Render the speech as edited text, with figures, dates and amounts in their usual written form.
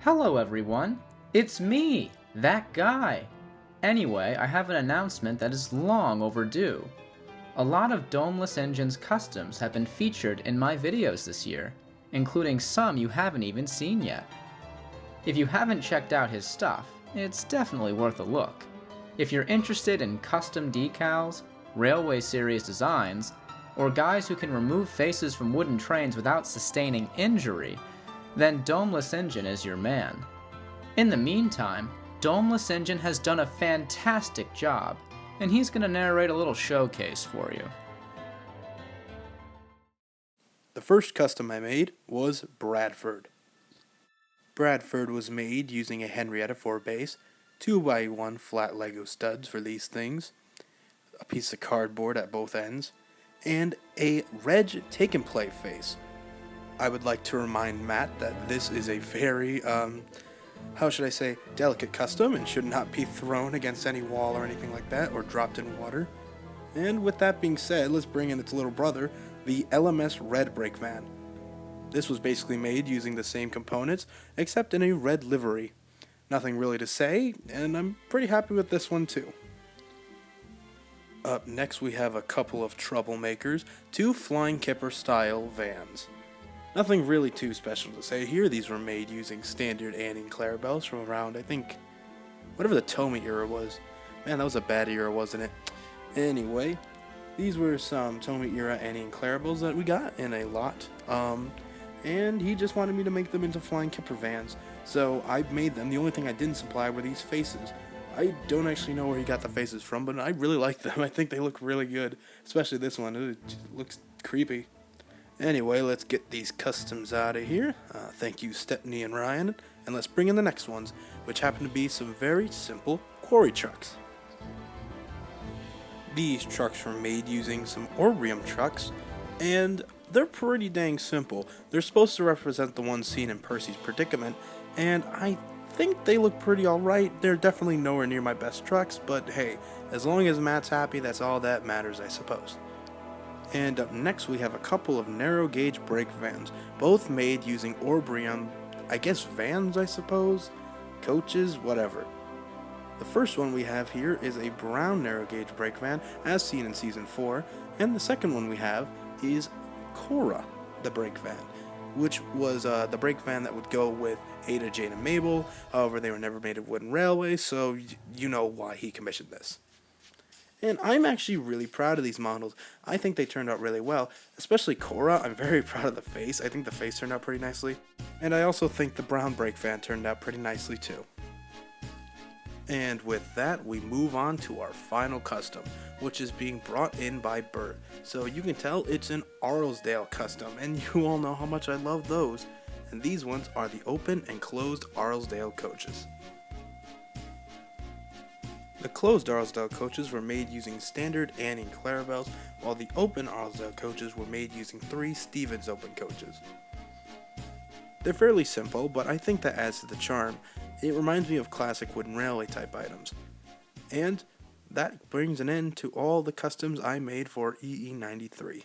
Hello everyone, it's me, that guy. Anyway, I have an announcement that is long overdue. A lot of Domeless Engine's customs have been featured in my videos this year, including some you haven't even seen yet. If you haven't checked out his stuff, it's definitely worth a look. If you're interested in custom decals, railway series designs, or guys who can remove faces from wooden trains without sustaining injury, then Domeless Engine is your man. In the meantime, Domeless Engine has done a fantastic job, and he's going to narrate a little showcase for you. The first custom I made was Bradford. Bradford was made using a Henrietta 4 base, 2x1 flat Lego studs for these things, a piece of cardboard at both ends, and a Reg Take and Play face. I would like to remind Matt that this is a very, delicate custom and should not be thrown against any wall or anything like that, or dropped in water. And with that being said, let's bring in its little brother, the Lms Red Brake van. This was basically made using the same components, except in a red livery. Nothing really to say, and I'm pretty happy with this one too. Up next we have a couple of troublemakers, two Flying Kipper style vans. Nothing really too special to say here. These were made using standard Annie and Clarabelles from around, I think, whatever the Tomei era was. Man, that was a bad era, wasn't it? Anyway, these were some Tomei era Annie and Clarabelles that we got in a lot. And he just wanted me to make them into Flying Kipper vans. So I made them. The only thing I didn't supply were these faces. I don't actually know where he got the faces from, but I really like them. I think they look really good. Especially this one. It looks creepy. Anyway, let's get these customs out of here. Thank you, Stepney and Ryan. And let's bring in the next ones, which happen to be some very simple quarry trucks. These trucks were made using some Orbrium trucks, and they're pretty dang simple. They're supposed to represent the ones seen in Percy's predicament, and I think they look pretty alright. They're definitely nowhere near my best trucks, but hey, as long as Matt's happy, that's all that matters, I suppose. And up next we have a couple of narrow gauge brake vans, both made using Orbrium, I guess vans I suppose? Coaches, whatever. The first one we have here is a brown narrow gauge brake van, as seen in Season 4, and the second one we have is Cora, the brake van, which was the brake van that would go with Ada, Jane, and Mabel. However, they were never made of wooden railways, so you know why he commissioned this. And I'm actually really proud of these models. I think they turned out really well, especially Cora. I'm very proud of the face. I think the face turned out pretty nicely. And I also think the brown brake van turned out pretty nicely too. And with that, we move on to our final custom, which is being brought in by Bert. So you can tell it's an Arlesdale custom, and you all know how much I love those. And these ones are the open and closed Arlesdale coaches. The closed Arlesdale coaches were made using standard Annie and Clarabelles, while the open Arlesdale coaches were made using 3 Stevens open coaches. They're fairly simple, but I think that adds to the charm. It reminds me of classic wooden railway type items. And that brings an end to all the customs I made for EE93.